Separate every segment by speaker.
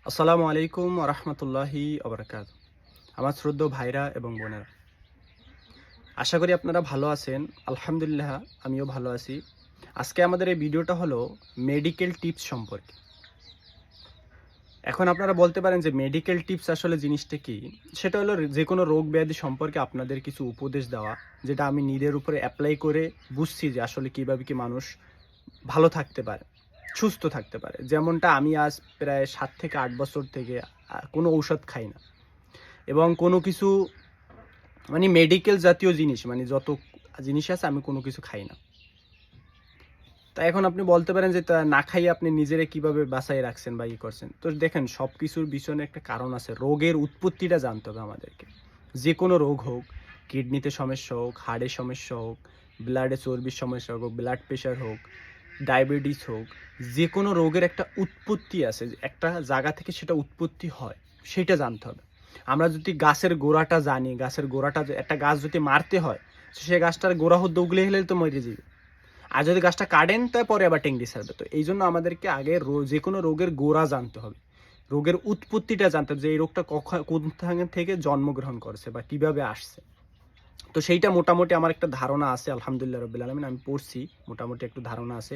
Speaker 1: আসসালামু আলাইকুম রহমতুল্লাহি আবরকাত। আমার শ্রদ্ধেয় ভাইরা এবং বোনেরা, আশা করি আপনারা ভালো আছেন। আলহামদুলিল্লাহ, আমিও ভালো আছি। আজকে আমাদের এই ভিডিওটা হলো মেডিকেল টিপস সম্পর্কে। এখন আপনারা বলতে পারেন যে মেডিকেল টিপস আসলে জিনিসটা কি। সেটা হলো যে কোনো রোগ ব্যাধি সম্পর্কে আপনাদের কিছু উপদেশ দেওয়া, যেটা আমি নিজের উপরে অ্যাপ্লাই করে বুঝছি যে আসলে কীভাবে কি মানুষ ভালো থাকতে পারে, সুস্থ থাকতে পারে। যেমনটা আমি আজ প্রায় 7 থেকে 8 বছর থেকে কোনো ঔষধ খাই না, এবং কোনো কিছু মানে মেডিকেল জাতীয় জিনিস, মানে যত জিনিস আছে আমি কোনো কিছু খাই না। তা এখন আপনি বলতে পারেন যে তা না খাইয়ে আপনি নিজেরে কিভাবে বাঁচাই রাখছেন বা করছেন। তো দেখেন, সব কিছুর পিছনে একটা কারণ আছে। রোগের উৎপত্তিটা জানতে হবে আমাদেরকে। যে কোনো রোগ হোক, কিডনিতে সমস্যা হোক, হাড়ের সমস্যা হোক, ব্লাডে চর্বির সমস্যা হোক, ব্লাড প্রেশার হোক, ডায়াবেটিস হোক, যে কোনো রোগের একটা উৎপত্তি আছে, একটা জায়গা থেকে সেটা উৎপত্তি হয়, সেটা জানতে হবে। আমরা যদি গাছের গোড়াটা জানি, গাছের গোড়াটা একটা গাছ যদি মারতে হয়, সে গাছটার গোড়া হতে উগলে হলে তো মরে যাবে। আর যদি গাছটা কাটেন, তারপরে আবার টেঙ্গি ছাড়বে। তো এই জন্য আমাদেরকে আগে যে কোনো রোগের গোড়া জানতে হবে, রোগের উৎপত্তিটা জানতে হবে, যে এই রোগটা কোন থেকে জন্মগ্রহণ করেছে বা কিভাবে আসছে। তো সেইটা মোটামুটি আমার একটা ধারণা আছে, আলহামদুলিল্লাহ রাব্বিল আলামিন। আমি পড়ছি, মোটামুটি একটু ধারণা আছে।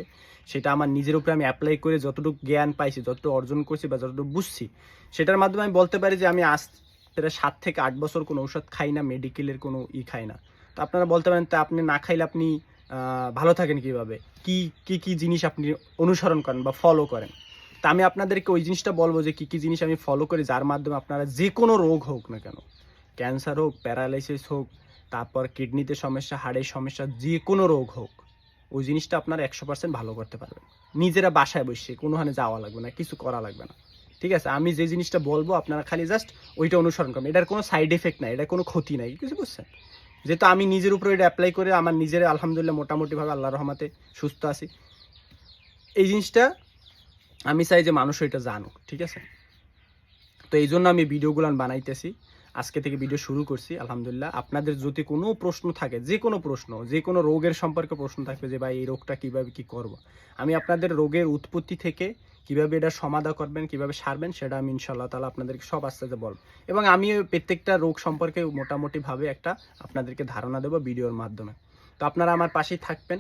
Speaker 1: সেটা আমার নিজের উপরে আমি অ্যাপ্লাই করে যতটুকু জ্ঞান পাইছি, যতটুকু অর্জন করছি বা যতটুকু বুঝছি, সেটার মাধ্যমে আমি বলতে পারি যে আমি আজ প্রায় 7 থেকে 8 বছর কোনো ঔষধ খাই না, মেডিকেলের কোনো খাই না। তো আপনারা বলতে পারেন, তা আপনি না খাইলে আপনি ভালো থাকেন কীভাবে? কি কি কি জিনিস আপনি অনুসরণ করেন বা ফলো করেন? তা আমি আপনাদেরকে ওই জিনিসটা বলবো যে কী কী জিনিস আমি ফলো করি, যার মাধ্যমে আপনারা যে কোনো রোগ হোক না কেন, ক্যান্সার হোক, প্যারালাইসিস হোক, তারপর কিডনিতে সমস্যা, হাড়ের সমস্যা, যে কোনো রোগ হোক, ওই জিনিসটা আপনারা 100% ভালো করতে পারবেন নিজেরা বাসায় বসে। কোনোখানে যাওয়া লাগবে না, কিছু করা লাগবে না। ঠিক আছে? আমি যে জিনিসটা বলবো আপনারা খালি জাস্ট ওইটা অনুসরণ করবেন। এটার কোনো সাইড এফেক্ট নাই, এটার কোনো ক্ষতি নাই, কিছু বুঝছেন? যেহেতু আমি নিজের উপরে এটা অ্যাপ্লাই করে আমার নিজের আলহামদুলিল্লাহ মোটামুটিভাবে আল্লাহর রহমতে সুস্থ আছি। এই জিনিসটা আমি চাই যে মানুষ এটা জানুক। ঠিক আছে? তো এই জন্য আমি ভিডিওগুলো বানাইতেছি। আজকে থেকে ভিডিও শুরু করছি আলহামদুলিল্লাহ। আপনাদের যদি কোনো প্রশ্ন থাকে, যে কোনো প্রশ্ন, যে কোনো রোগের সম্পর্কে প্রশ্ন থাকবে যে ভাই এই রোগটা কীভাবে কী করব, আমি আপনাদের রোগের উৎপত্তি থেকে কীভাবে এটা সমাধান করবেন, কীভাবে সারবেন, সেটা আমি ইনশাআল্লাহ তাআলা আপনাদেরকে সব আস্তে আস্তে বলব। এবং আমি প্রত্যেকটা রোগ সম্পর্কে মোটামুটিভাবে একটা আপনাদেরকে ধারণা দেবো ভিডিওর মাধ্যমে। তো আপনারা আমার পাশেই থাকবেন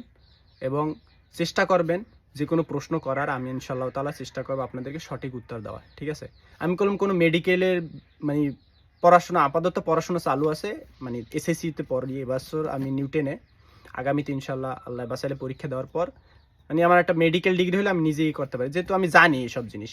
Speaker 1: এবং চেষ্টা করবেন যে কোনো প্রশ্ন করার। আমি ইনশাআল্লাহ তাআলা চেষ্টা করবো আপনাদেরকে সঠিক উত্তর দেওয়ার। ঠিক আছে? আমি কোনো মেডিকেলের মানে পড়াশোনা, আপাতত পড়াশোনা চালু আছে। মানে এসএসসিতে পড়ি এবছর আমি নিউটেনে। আগামীতে ইনশাআল্লাহ আল্লাহ বাঁচাইলে পরীক্ষা দেওয়ার পর মানে আমার একটা মেডিকেল ডিগ্রি হলে আমি নিজেই করতে পারি, যেহেতু আমি জানি এসব জিনিস।